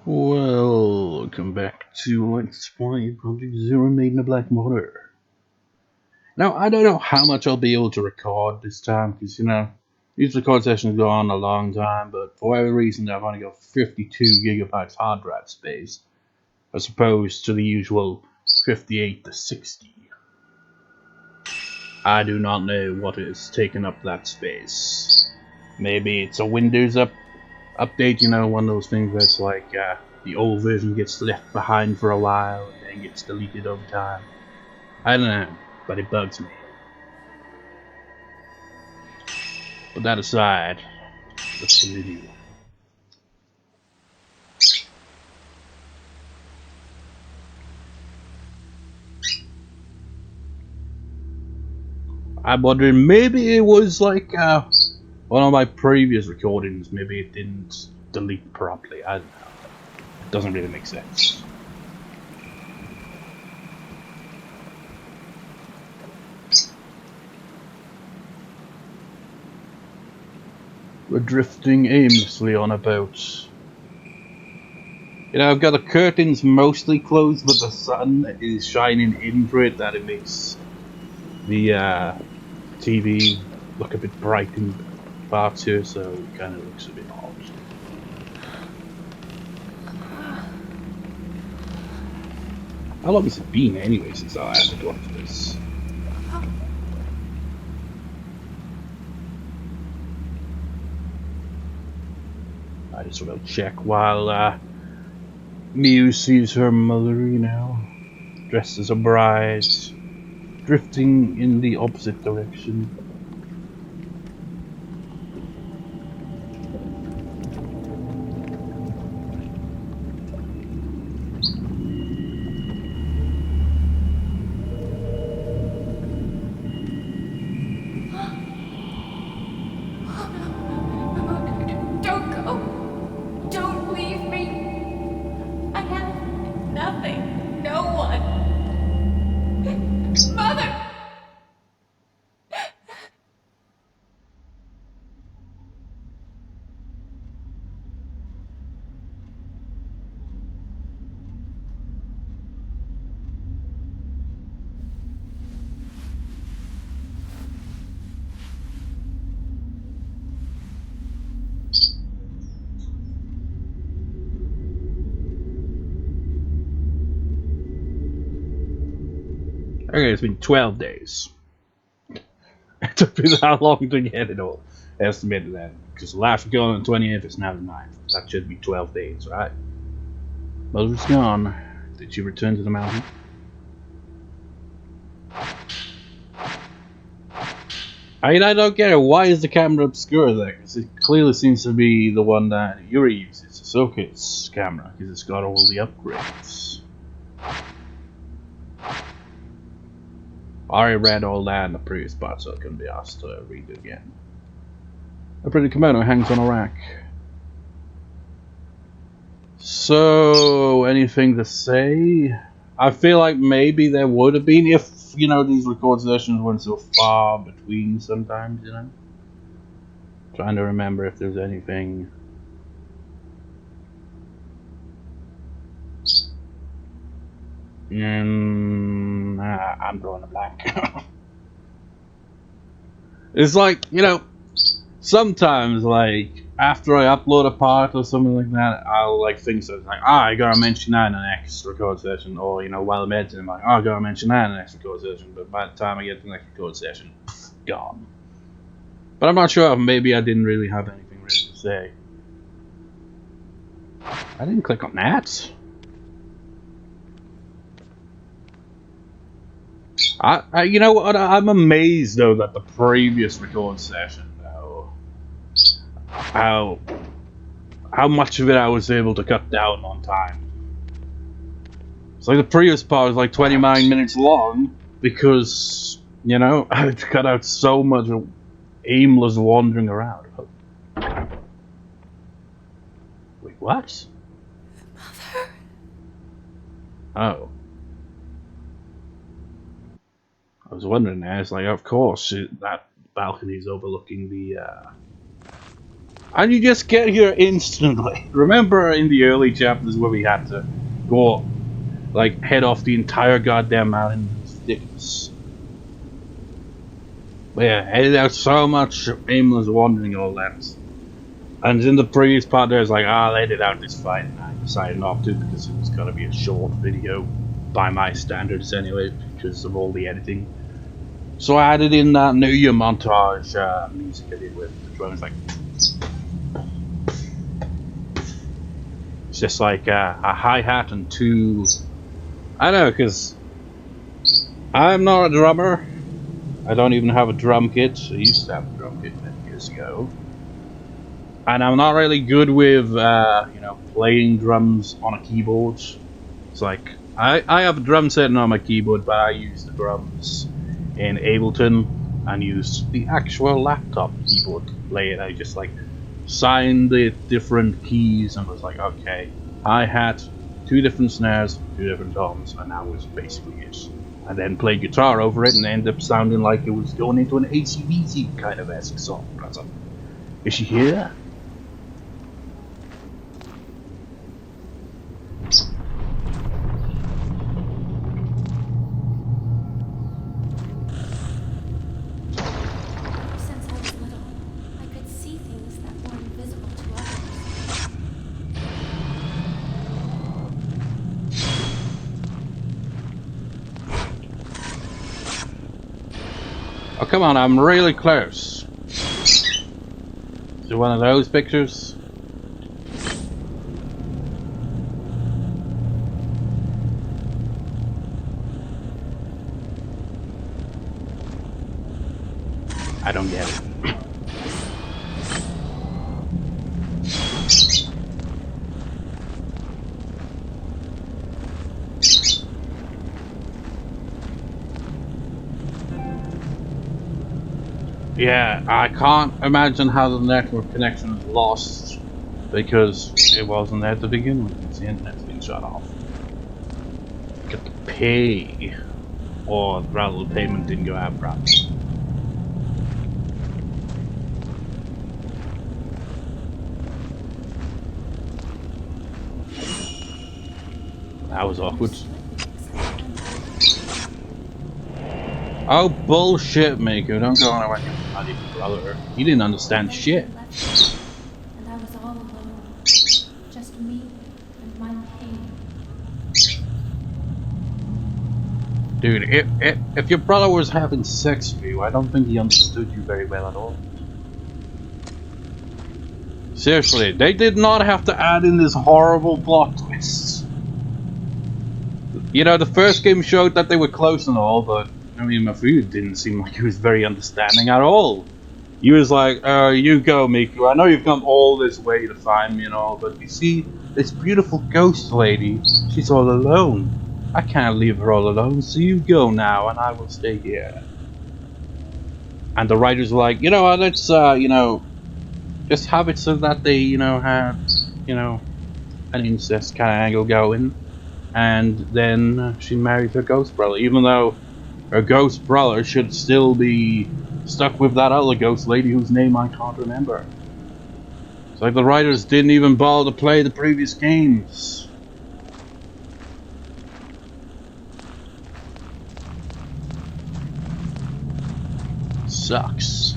Well, welcome back to Let's Play Project Zero Maiden of Black Water. Now, I don't know how much I'll be able to record this time, because, these record sessions go on a long time, but for whatever reason, I've only got 52 gigabytes hard drive space, as opposed to the usual 58 to 60. I do not know what is taking up that space. Maybe it's a Windows update, one of those things where it's like the old version gets left behind for a while and then gets deleted over time. I don't know, but it bugs me. But that aside, let's continue. I'm wondering, maybe it was like one of my previous recordings, maybe it didn't delete properly. I don't know. It doesn't really make sense. We're drifting aimlessly on a boat. I've got the curtains mostly closed, but the sun is shining in through it, that it makes the TV look a bit bright in parts here, so it kind of looks a bit odd. How long has it been anyway since I had to watch this? I just will check while Miu sees her mother, dressed as a bride, drifting in the opposite direction. Okay, it's been 12 days. It took me that long to get it all estimated that. Because the last recording on the 28th, it's now the 9th. That should be 12 days, right? Mother's gone. Did she return to the mountain? I don't get it. Why is the camera obscure there? Because it clearly seems to be the one that Yuri uses, Soka's camera, because it's got all the upgrades. I already read all that in the previous part, so it couldn't be asked to read it again. A pretty kimono hangs on a rack. So, anything to say? I feel like maybe there would have been if, these record sessions weren't so far between sometimes, Trying to remember if there's anything. I'm drawing a blank. It's like, sometimes, like, after I upload a part or something like that, I'll, like, think so. Like, I gotta mention that in the next record session. Or, while I'm editing, I'm like, I gotta mention that in the next record session. But by the time I get to the next record session, gone. But I'm not sure. Maybe I didn't really have anything really to say. I didn't click on that. You know what? I'm amazed though that the previous record session, though, how much of it I was able to cut down on time. It's like the previous part was like 29 minutes long because I had to cut out so much aimless wandering around. Wait, what? Mother. Oh. I was wondering, I was like, of course, that balcony's overlooking the And you just get here instantly. Remember in the early chapters where we had to go, like, head off the entire goddamn mountain thickness? But yeah, there's so much aimless wandering all that. And in the previous part there's like, I'll edit out this fight, and I decided not to because it was gonna be a short video by my standards anyway, because of all the editing. So I added in that New Year montage music I did with the drums, like it's just like a hi-hat and two. I know, because I'm not a drummer. I don't even have a drum kit. I used to have a drum kit many years ago. And I'm not really good with, you know, playing drums on a keyboard. It's like, I have a drum set on my keyboard, but I use the drums in Ableton and use the actual laptop keyboard to play it. I just like signed the different keys and was like, okay, hi-hat, 2 different snares, 2 different toms, and that was basically it. And then play guitar over it and end up sounding like it was going into an AC/DC kind of esque song. That's like, is she here? Oh, come on, I'm really close. Is it one of those pictures? I don't get it. Yeah, I can't imagine how the network connection is lost because it wasn't there to begin with. It's the internet's been shut off. You got to pay, or rather the payment didn't go out properly. That was awkward. Oh, bullshit, Miku. Don't go on about your bloody brother. He didn't understand shit. And I was all alone. Just me and my pain. Dude, if your brother was having sex with you, I don't think he understood you very well at all. Seriously, they did not have to add in this horrible plot twist. You know, the first game showed that they were close and all, but I mean, Mafu didn't seem like he was very understanding at all. He was like, you go, Miku. I know you've come all this way to find me and all, but you see, this beautiful ghost lady, she's all alone. I can't leave her all alone, so you go now, and I will stay here. And the writers were like, you know what, let's, you know, just have it so that they, you know, have, you know, an incest kind of angle going. And then she married her ghost brother, even though her ghost brother should still be stuck with that other ghost lady whose name I can't remember. It's like the writers didn't even bother to play the previous games. Sucks.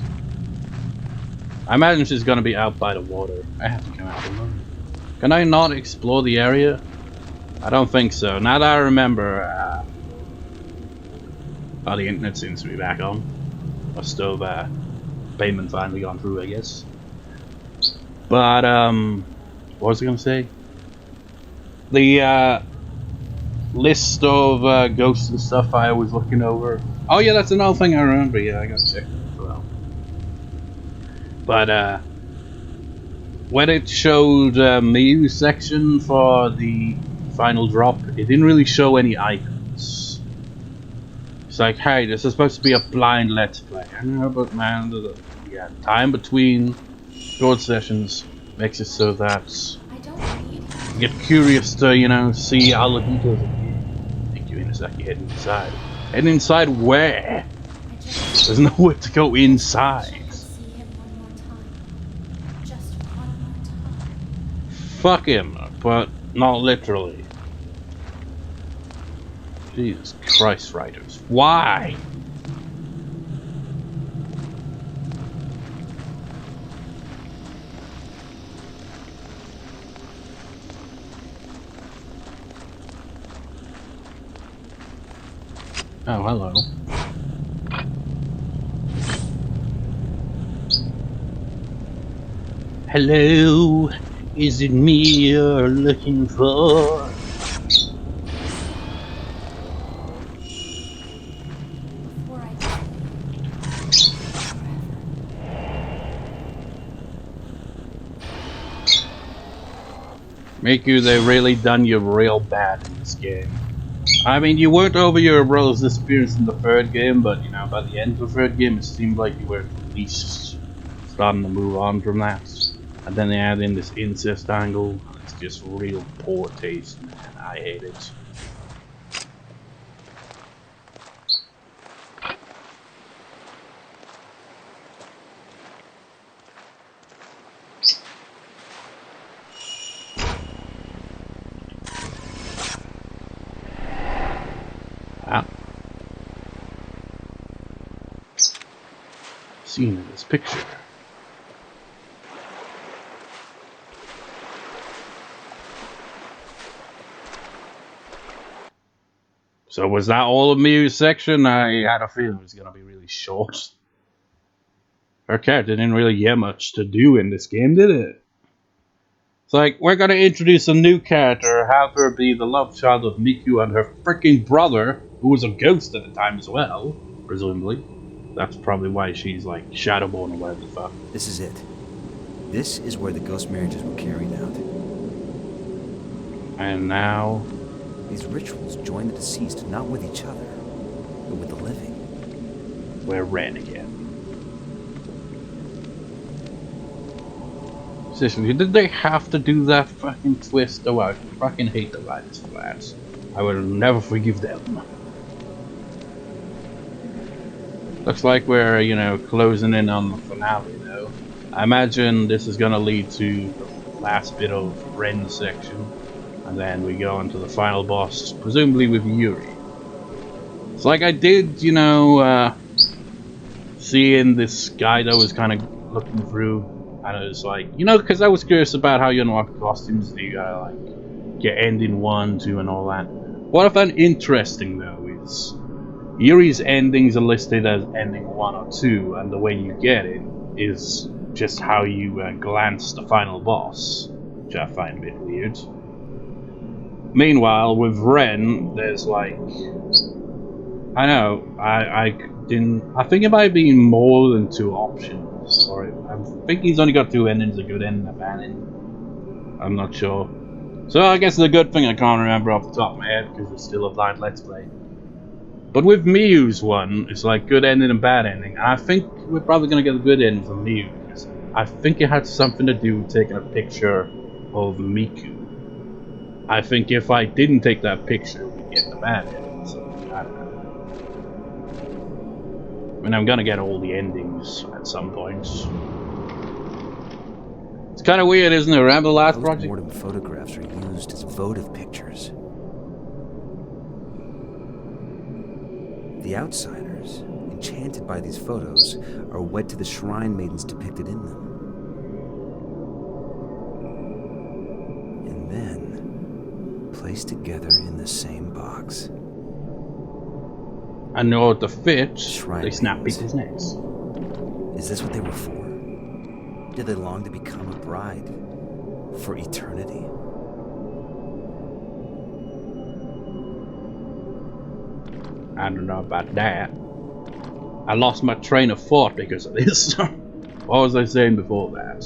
I imagine she's gonna be out by the water. I have to come out alone. Can I not explore the area? I don't think so. Now that I remember, oh, the internet seems to be back on. Or still payment finally gone through, I guess. But, what was I gonna say? The, list of, ghosts and stuff I was looking over. Oh yeah, that's another thing I remember. Yeah, I gotta check that as well. But, when it showed, Miu's section for the final drop, it didn't really show any icons. It's like, hey, this is supposed to be a blind let's play. I know, but man, the time between short sessions makes it so that you get curious to, you know, see all the details of the game. Take you in a sec, you head inside. Head inside where? There's nowhere to go inside. Fuck him, but not literally. Jesus Christ, writers. Why? Oh, hello. Hello, is it me you're looking for? Before I die. Miku, they really done you real bad in this game. I mean, you weren't over your brother's disappearance in the third game, but you know, by the end of the third game, it seemed like you were at least starting to move on from that. And then they add in this incest angle. It's just real poor taste, man. I hate it. Ah. Seen in this picture. So was that all of Miu's section? I had a feeling it was going to be really short. Her character didn't really get much to do in this game, did it? It's like, we're going to introduce a new character, have her be the love child of Miku and her freaking brother, who was a ghost at the time as well, presumably. That's probably why she's like Shadowborn or whatever the fuck. This is it. This is where the ghost marriages were carried out. And now... These rituals join the deceased not with each other, but with the living. we're red again. Seriously, did they have to do that fucking twist? Oh, I fucking hate the writers for that. I will never forgive them. Looks like we're, you know, closing in on the finale, though. I imagine this is gonna lead to the last bit of Ren's section, and then we go on to the final boss, presumably with Yuri. It's like I did, you know, seeing this guy that was kind of looking through, and I was like, you know, because I was curious about how you unlock costumes, do you gotta, like, get ending 1, 2, and all that. What I found interesting, though, is Yuri's endings are listed as ending 1 or 2, and the way you get it is just how you glance the final boss, which I find a bit weird. Meanwhile, with Ren, there's like, I know, I think it might be more than 2 options, or I think he's only got 2 endings, a good end and a bad end. I'm not sure. So I guess it's a good thing I can't remember off the top of my head, because it's still a blind Let's Play. But with Miu's one, it's like good ending and bad ending. And I think we're probably going to get a good ending from Miu, because I think it had something to do with taking a picture of Miku. I think if I didn't take that picture, we'd get the bad ending. So, I don't know. I mean, I'm going to get all the endings at some point. It's kind of weird, isn't it? Remember the last project? Post-mortem photographs are used as votive pictures. The outsiders, enchanted by these photos, are wed to the shrine maidens depicted in them. And then, placed together in the same box. I know what to fit. Shrine They snap maidens. people's necks. Is this what they were for? Did they long to become a bride? For eternity? I don't know about that. I lost my train of thought because of this. What was I saying before that?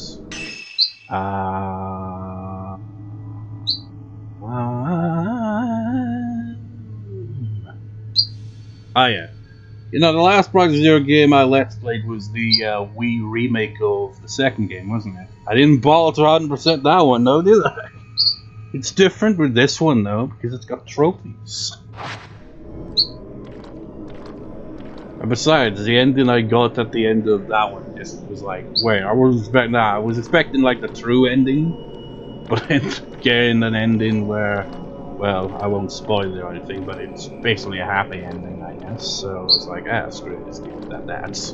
Oh yeah. You know, the last Project Zero game I Let's Played was the Wii remake of the second game, wasn't it? I didn't bother to 100% that one, though, did I? It's different with this one, though, because it's got trophies. And besides, the ending I got at the end of that one just was like, wait, I was expecting like the true ending. but it's getting an ending where, well, I won't spoil it or anything, but it's basically a happy ending, I guess. So it's like, ah, screw it, let's give it that.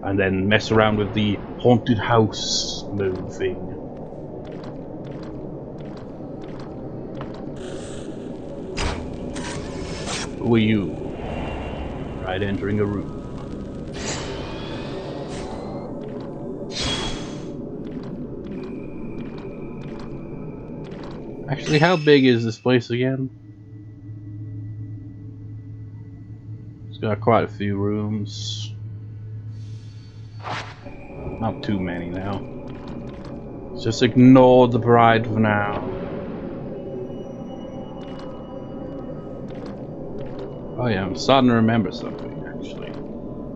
And then mess around with the haunted house mode thing. Who are you? Right, entering a room. Actually, how big is this place again? It's got quite a few rooms. Not too many now. Just ignore the bride for now. Oh yeah, I'm starting to remember something, actually.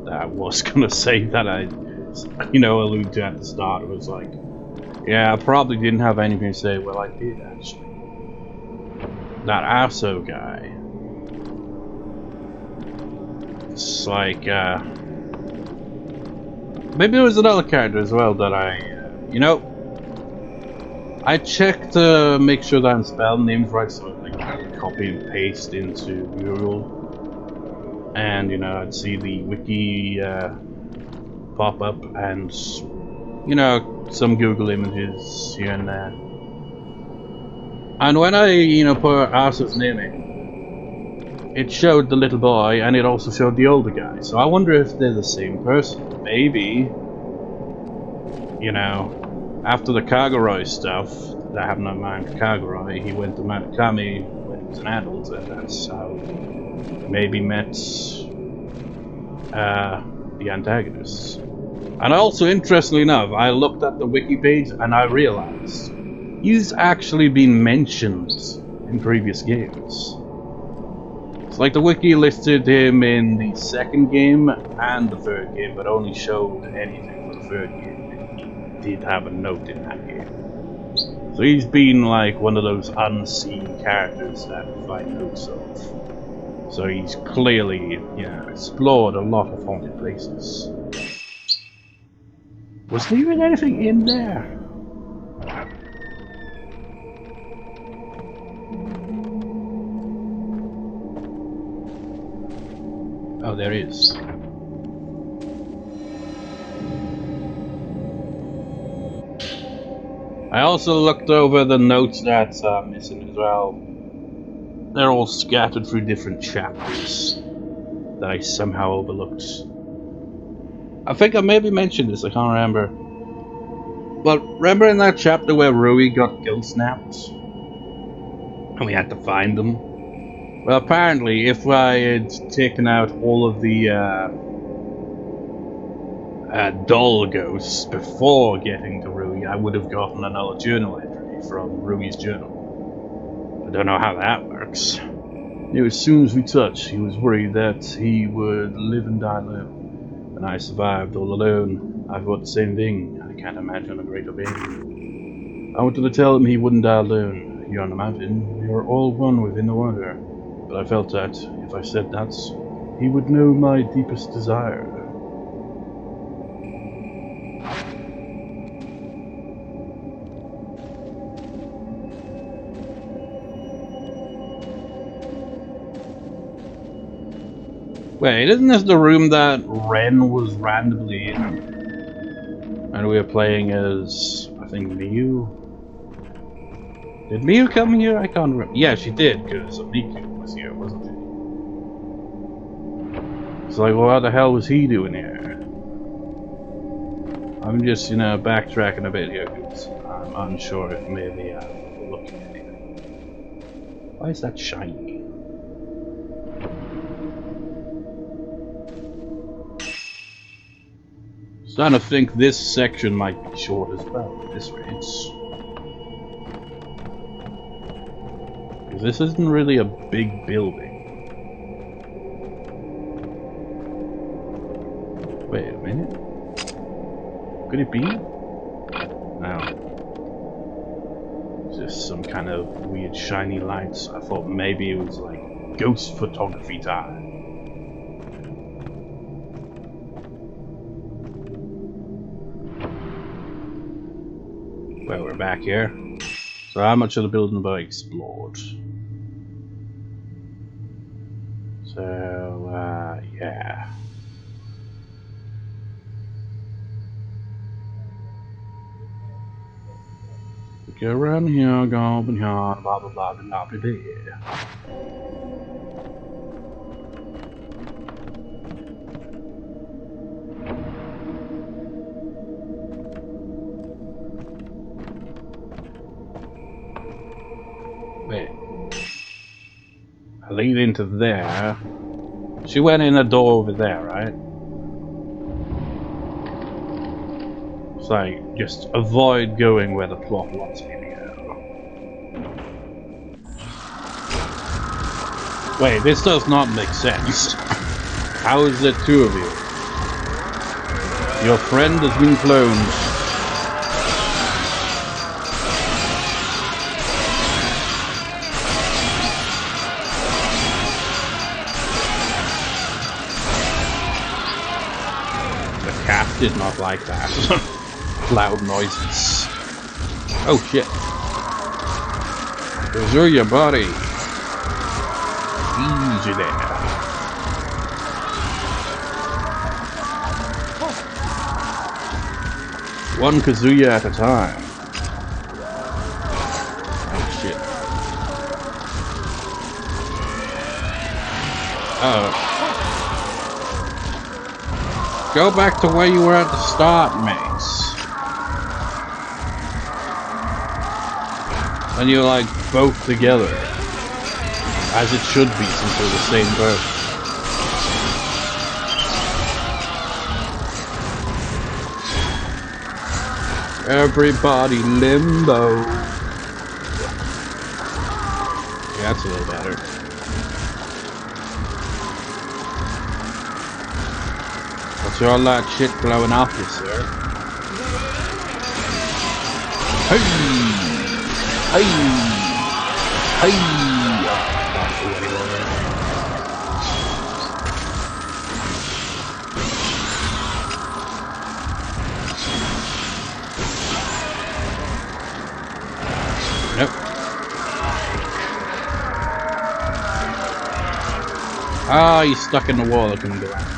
That I was gonna say that I, alluded to at the start. It was like, yeah, I probably didn't have anything to say. Well, I did, actually. That Aso guy. It's like, maybe there was another character as well that I checked to make sure that I'm spelling names right, so I like copy and paste into Google, and I'd see the wiki pop up, and some Google images here and there. And when I put Arthur's name in, it showed the little boy, and it also showed the older guy. So I wonder if they're the same person. Maybe, after the Kaguroi stuff that happened on Mount Kaguroi, he went to Mount Kami when he was an adult, and that's how he maybe met the antagonists. And also, interestingly enough, I looked at the wiki page and I realized he's actually been mentioned in previous games. It's like the wiki listed him in the second game and the third game, but only showed anything for the third game. Did have a note in that game. So he's been like one of those unseen characters that we find notes of. So he's clearly, explored a lot of haunted places. Was there even anything in there? Oh, there is. I also looked over the notes that are missing as well. They're all scattered through different chapters that I somehow overlooked. I think I maybe mentioned this, I can't remember. But remember in that chapter where Rui got guilt snapped? And we had to find them? Well, apparently, if I had taken out all of the doll ghosts before getting to Rui, I would have gotten another journal entry from Rui's journal. I don't know how that works. As soon as we touched, he was worried that he would live and die alone. And I survived all alone. I thought the same thing. I can't imagine a greater pain. I wanted to tell him he wouldn't die alone. Here on the mountain, we are all one within the water. But I felt that if I said that, he would know my deepest desire. Wait, isn't this the room that Ren was randomly in? And we were playing as, I think, Miu? Did Miu come here? I can't remember. Yeah, she did, because Miku was here, wasn't she? It's like, well, what the hell was he doing here? I'm just, backtracking a bit here, because I'm unsure if maybe I'm looking at anything. Why is that shiny? Starting to think this section might be short as well at this rate. Because this isn't really a big building. Wait a minute. Could it be? No. It's just some kind of weird shiny lights. I thought maybe it was like ghost photography time. Well, we're back here. So how much of the building have I explored? So, yeah. Go around here, go up and here, blah blah blah blah blah blah blah. Wait. I lead into there. She went in a door over there, right? It's like, just avoid going where the plot wants me to go. Wait, this does not make sense. How is there two of you? Your friend has been cloned. The cat did not like that. Loud noises. Oh shit. Preserve your body. Easy there. One Kazuya at a time. Oh shit. Oh. Go back to where you were at the start, mates. And you're like both together. As it should be since we're the same person. Everybody limbo. Yeah, that's a little better. What's all that shit blowing off you, sir? Hey! Hey! Hey! Nope. Ah, he's stuck in the wall. I couldn't glance.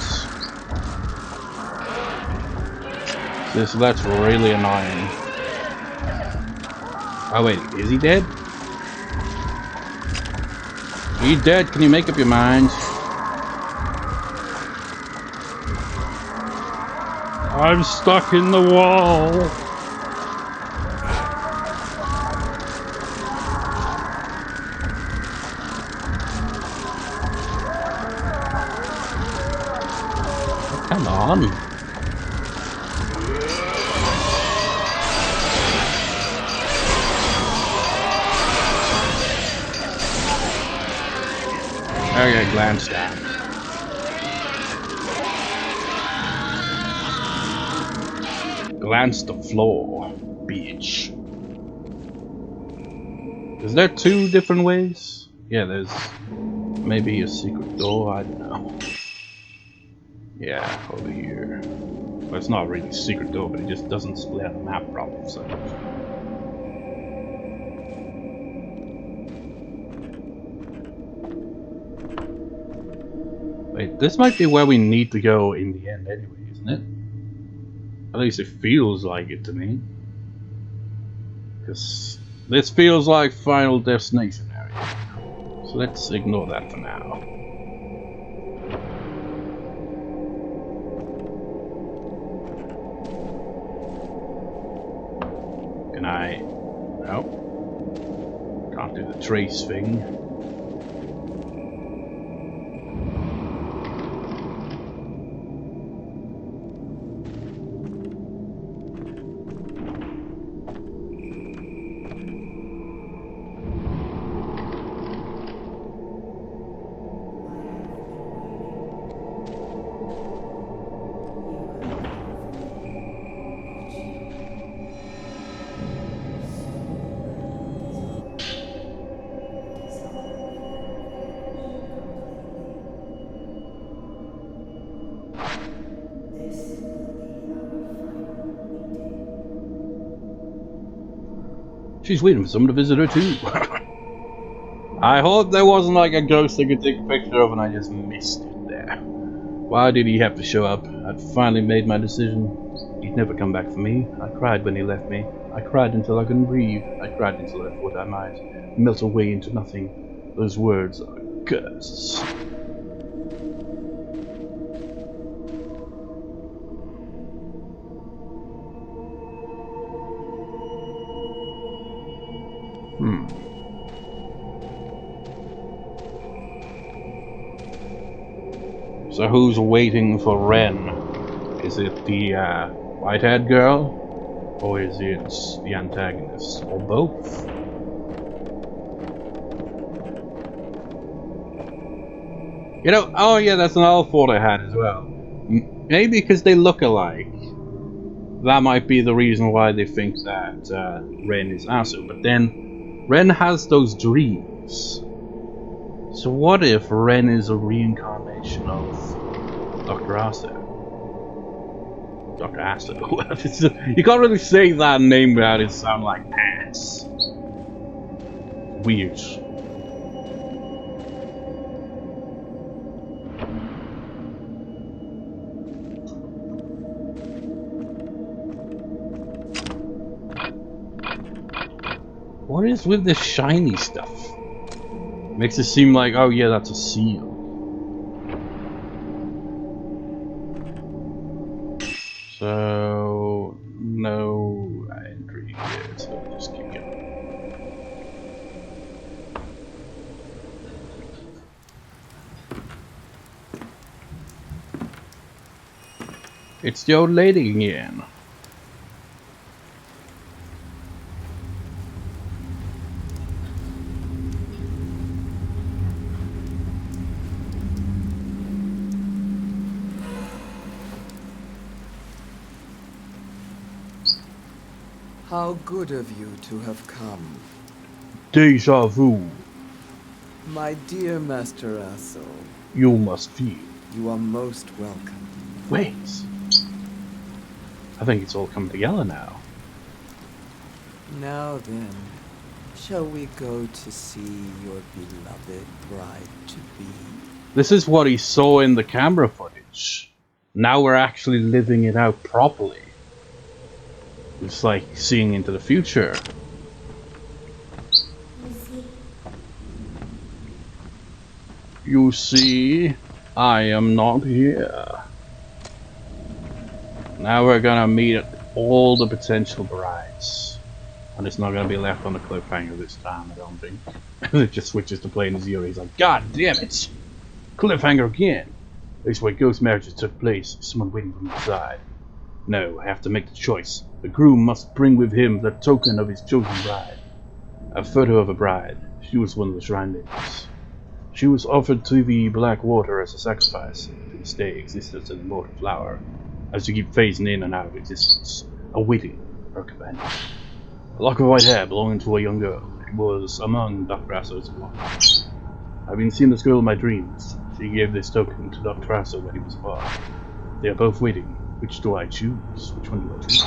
That's really annoying. Oh wait, is he dead? Are you dead? Can you make up your mind? I'm stuck in the wall. Come on. Okay, glance down. Glance the floor, bitch. Is there two different ways? Yeah, there's maybe a secret door, I don't know. Yeah, over here. Well, it's not really a secret door, but it just doesn't split out the map properly, so. Wait, this might be where we need to go in the end anyway, isn't it? At least it feels like it to me. Because this feels like Final Destination area. So let's ignore that for now. Can I... Nope. Can't do the trace thing. She's waiting for someone to visit her too. I hope there wasn't like a ghost I could take a picture of and I just missed it there. Why did he have to show up? I'd finally made my decision. He'd never come back for me. I cried when he left me. I cried until I couldn't breathe. I cried until I thought I might melt away into nothing. Those words are curses. So who's waiting for Ren? Is it the white-haired girl? Or is it the antagonist? Or both? You know, oh yeah, that's another thought I had as well. Maybe because they look alike. That might be the reason why they think that Ren is Asu. But then, Ren has those dreams. So what if Ren is a reincarnation of Dr. Asu? Dr. Asu. You can't really say that name without it sound like ass. Weird. What is with this shiny stuff? Makes it seem like, oh yeah, that's a seal. So, no entry here, so we'll just keep going. It's the old lady again. How good of you to have come. Deja vu. My dear Master Aso, You must feel. you are most welcome. Wait. I think it's all come together now. Now then, shall we go to see your beloved bride-to-be? This is what he saw in the camera footage. Now we're actually living it out properly. It's like seeing into the future. You see, I am not here. Now we're gonna meet all the potential brides. And it's not gonna be left on the cliffhanger this time, I don't think. It just switches to playing his ear. He's like, God damn it! Cliffhanger again! This way ghost marriages took place. Someone waiting from the side. No, I have to make the choice. The groom must bring with him the token of his chosen bride. A photo of a bride. She was one of the shrine maidens. She was offered to the black water as a sacrifice to stay existence in the mortal flower, as you keep phasing in and out of existence, awaiting her companion. A lock of white hair belonging to a young girl. It was among Dr. Aso's belongings. I've been seeing this girl in my dreams. She gave this token to Dr. Aso when he was apart. They are both waiting. Which do I choose? Which one do I choose?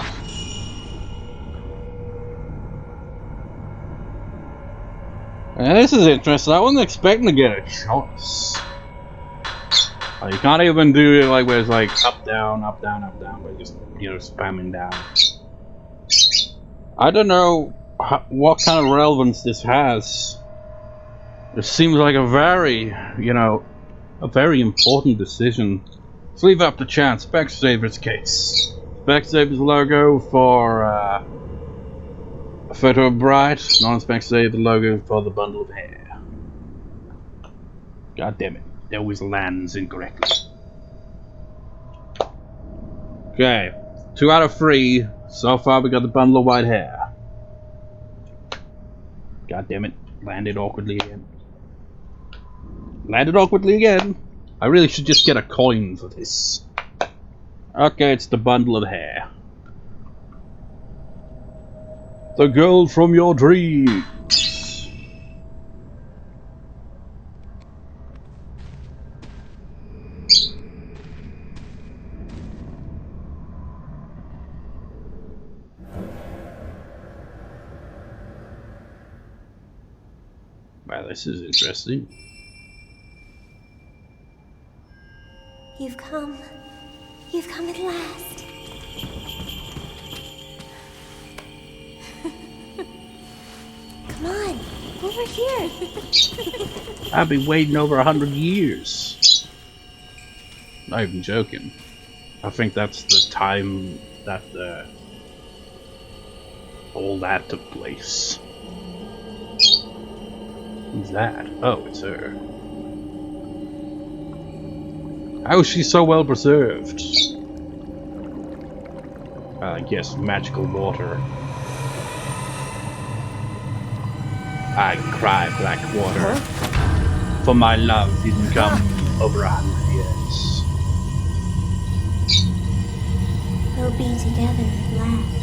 This is interesting. I wasn't expecting to get a choice. You can't even do it like where it's like up, down, up, down, up, down, but just, you know, spamming down. I don't know what kind of relevance this has. It seems like a very, you know, a very important decision. Let's leave up to chance. Specsaver's case. Specsaver's logo for a photo of bride. Non-Specsaver logo for the bundle of hair. God damn it. It always lands incorrectly. Okay. 2 out of 3. So far we got the bundle of white hair. God damn it. Landed awkwardly again. Landed awkwardly again. I really should just get a coin for this. Okay, it's the bundle of hair. The girl from your dreams. Well, this is interesting. You've come. You've come at last. Come on, over here. I've been waiting over 100 years. Not even joking. I think that's the time that all that took place. Who's that? Oh, it's her. How is she so well preserved? I guess magical water. I cry black water, for my love didn't come over 100 years. We'll be together at last.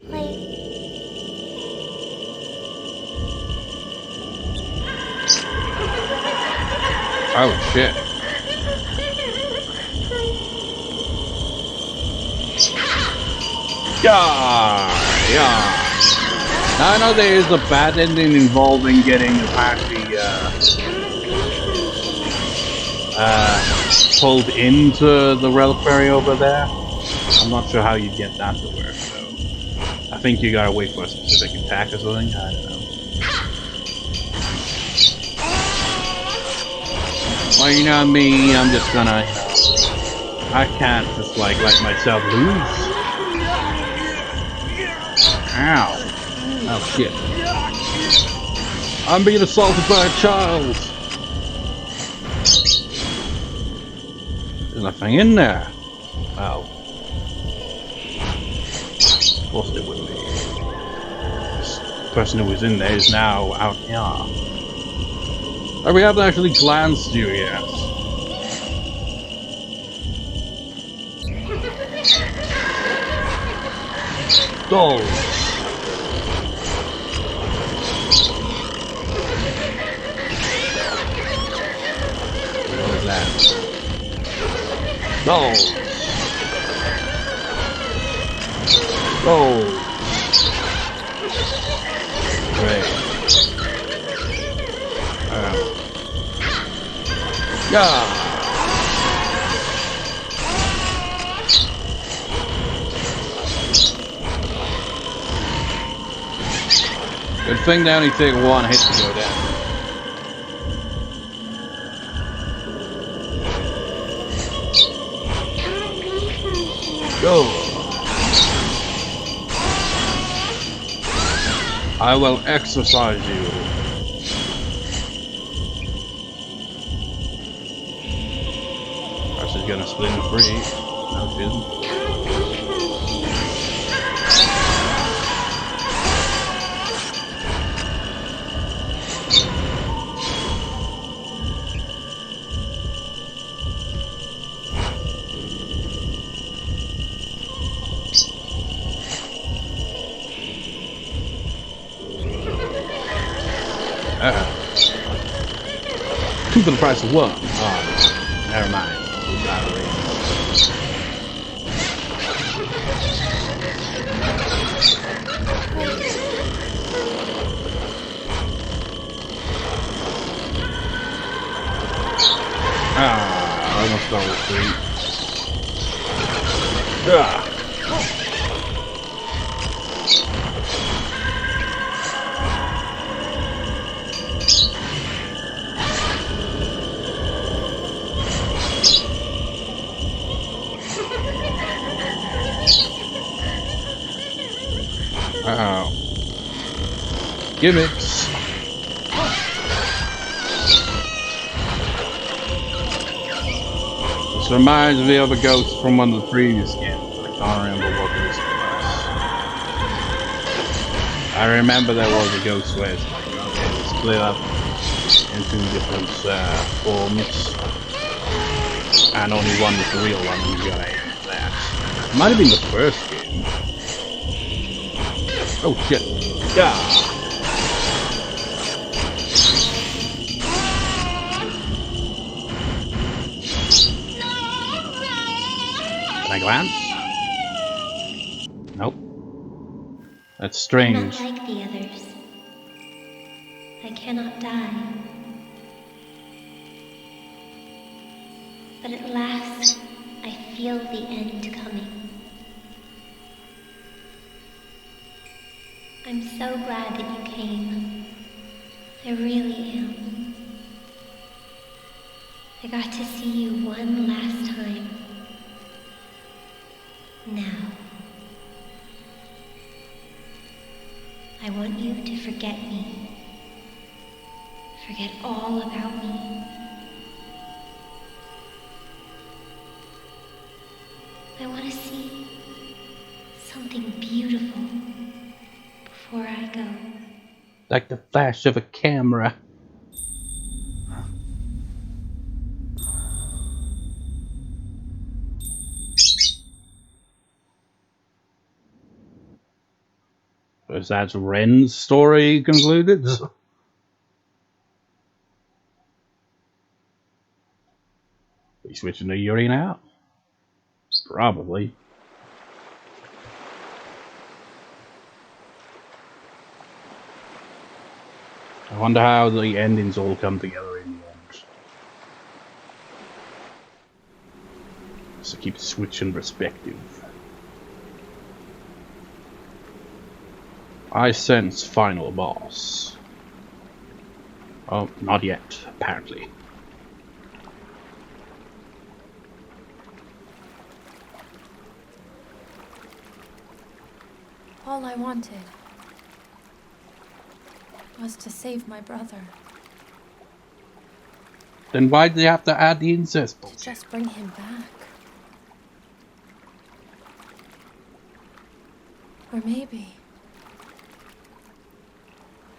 Wait. Oh shit. Yeah. I know there is a bad ending involving getting apparently pulled into the reliquary over there. I'm not sure how you get that to work, though. I think you gotta wait for a specific attack or something. I don't know. Well, you know me, I'm just gonna, I can't just like let myself lose. Ow. Oh shit. I'm being assaulted by a child. There's nothing in there. Oh. Of course there wouldn't be. This person who was in there is now out here. Oh, we haven't actually glanced you yet. Dolls. What was that? Dolls. Dolls. Great. Yeah. Good thing they only take one hit to go down. Go. I will exercise you. She's gonna split in free. No, she isn't. Two for the price of one. Oh, never mind. Ah, almost got retreat. Uh-oh. Gimmicks. This reminds me of a ghost from one of the previous games. I can't remember what this was. I remember there was a ghost where it's like, okay, it's split up into different forms. And only one is the real one, and you gotta aim at that. It might have been the first game. Oh shit. Yeah. Can I glance? Nope. That's I'm not strange. like the others. I cannot die. But at last, I feel the end coming. I'm so glad that you came. I really am. I got to see you one last time. Now, I want you to forget me. Forget all about me. I want to see something beautiful before I go. Like the flash of a camera. Is that Ren's story concluded? We switching to Yuri now? Probably. I wonder how the endings all come together in the end. So keep switching perspective. I sense final boss. Oh, not yet, apparently. All I wanted was to save my brother. Then why'd they have to add the incest To bullshit? just bring him back. Or maybe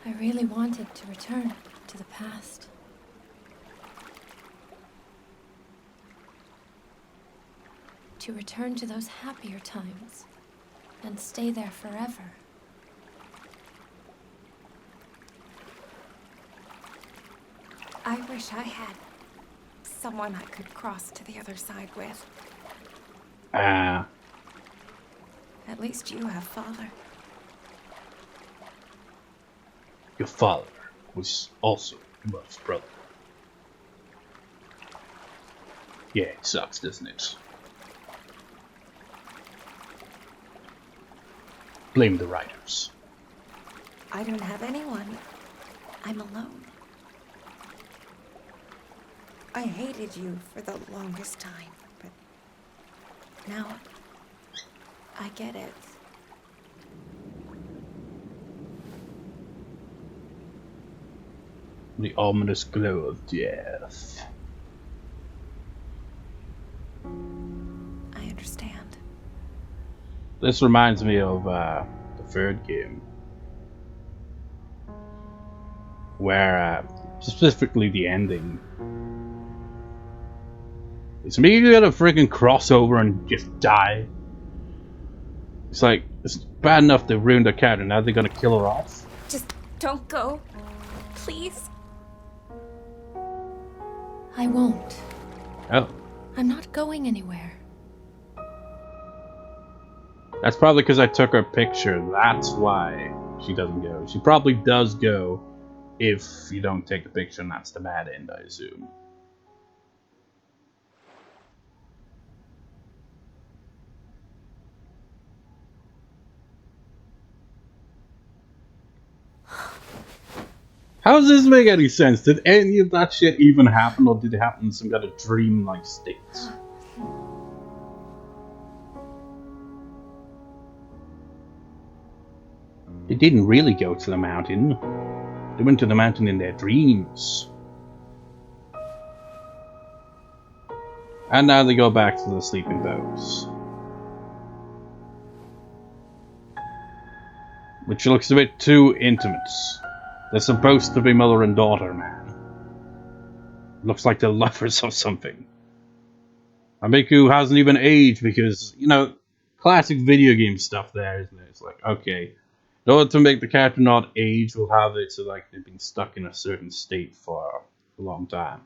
I really wanted to return to the past. To return to those happier times and stay there forever. I wish I had someone I could cross to the other side with. Ah, At least you have Father. your father was also your mother's brother. Yeah, it sucks, doesn't it? Blame the writers. I don't have anyone. I'm alone. I hated you for the longest time, but now I get it. The ominous glow of death. I understand. This reminds me of the third game. Where, specifically the ending. It's me gonna freaking cross over and just die. It's like, it's bad enough they ruined her character, now they're gonna kill her off? Just don't go. Please. I won't. Oh. I'm not going anywhere. That's probably because I took her picture, that's why she doesn't go. She probably does go if you don't take the picture, and that's the bad end, I assume. How does this make any sense? Did any of that shit even happen, or did it happen in some kind of dream-like state? They didn't really go to the mountain. They went to the mountain in their dreams. And now they go back to the sleeping boats. Which looks a bit too intimate. They're supposed to be mother and daughter, man. Looks like they're lovers or something. And Miku hasn't even aged because, you know, classic video game stuff there, isn't it? It's like, okay, in order to make the character not age, we'll have it so like they've been stuck in a certain state for a long time.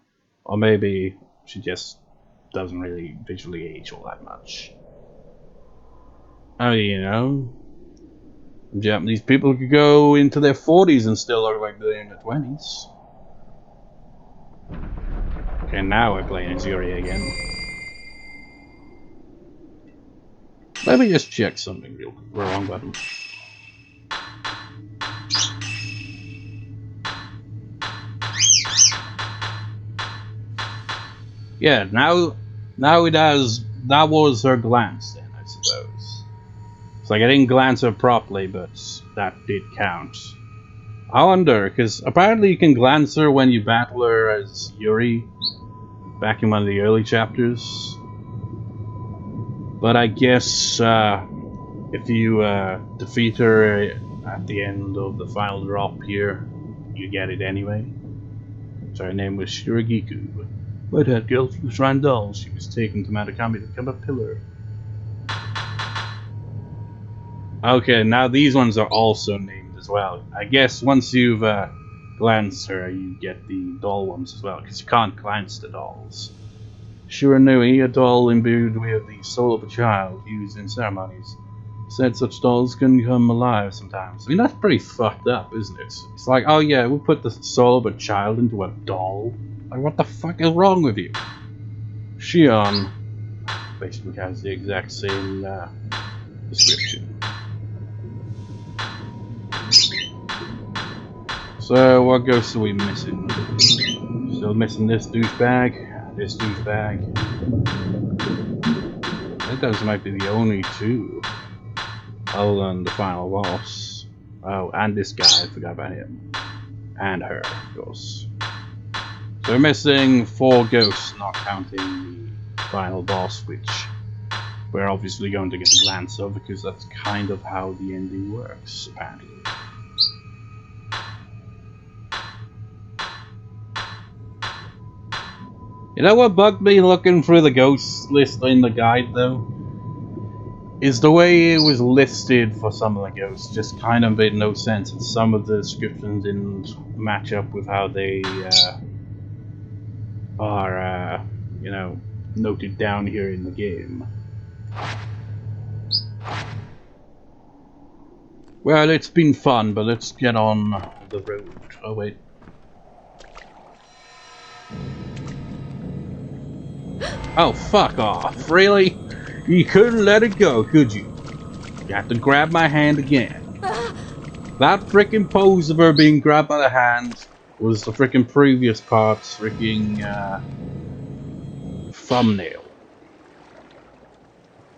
Or maybe she just doesn't really visually age all that much. I mean, you know, Japanese people could go into their 40s and still look like they're in their 20s. Okay, now we're playing as Yuri again. Let me just check something real quick. Wrong button. Yeah, now it has. That was her glance then, I suppose. It's like I didn't glance her properly, but that did count. I wonder, because apparently you can glance her when you battle her as Yuri back in one of the early chapters. But I guess if you defeat her at the end of the final drop here, you get it anyway. So her name was Shiragiku. Redhead girl from the Shrine Dolls. She was taken to Matakami to become a pillar. Okay, now these ones are also named as well. I guess once you've glanced her, you get the doll ones as well, because you can't glance the dolls. Shiranui, a doll imbued with the soul of a child, used in ceremonies. Said such dolls can come alive sometimes. I mean, that's pretty fucked up, isn't it? It's like, oh yeah, we put the soul of a child into a doll. Like, what the fuck is wrong with you? Shion basically has the exact same description. So, what ghosts are we missing? Still missing this douchebag, this douchebag. I think those might be the only two. Other than the final boss. Oh, and this guy, I forgot about him. And her, of course. So we're missing 4 ghosts, not counting the final boss, which we're obviously going to get a glance of, because that's kind of how the ending works, apparently. You know what bugged me looking through the ghost list in the guide, though? Is the way it was listed for some of the ghosts just kind of made no sense, and some of the descriptions didn't match up with how they are, you know, noted down here in the game. Well, it's been fun, but let's get on the road. Oh, wait. Oh, fuck off. Really? You couldn't let it go, could you? You have to grab my hand again. That frickin' pose of her being grabbed by the hand was the frickin' previous part's frickin' thumbnail.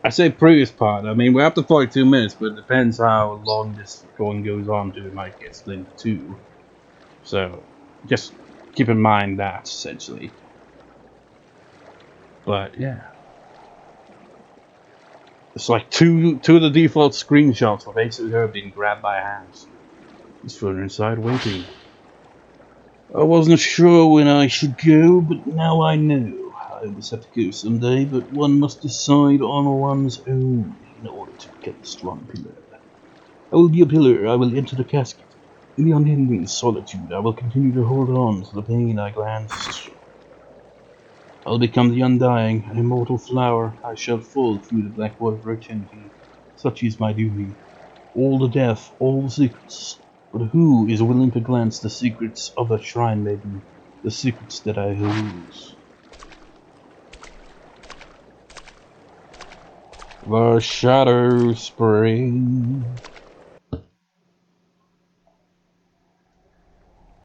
I say previous part, I mean we're up to 42 minutes, but it depends how long this recording goes on to, it might get split into 2. So, just keep in mind that, essentially. But, yeah. It's like two of the default screenshots were basically her being grabbed by hands. He's further inside waiting. I wasn't sure when I should go, but now I know. I always have to go someday, but one must decide on one's own in order to become a strong pillar. I will be a pillar, I will enter the casket. In the unending solitude, I will continue to hold on to the pain I glanced. I'll become the undying, an immortal flower. I shall fall through the black water for eternity. Such is my duty. All the death, all the secrets. But who is willing to glance the secrets of a shrine maiden? The secrets that I hold. The shadow spring.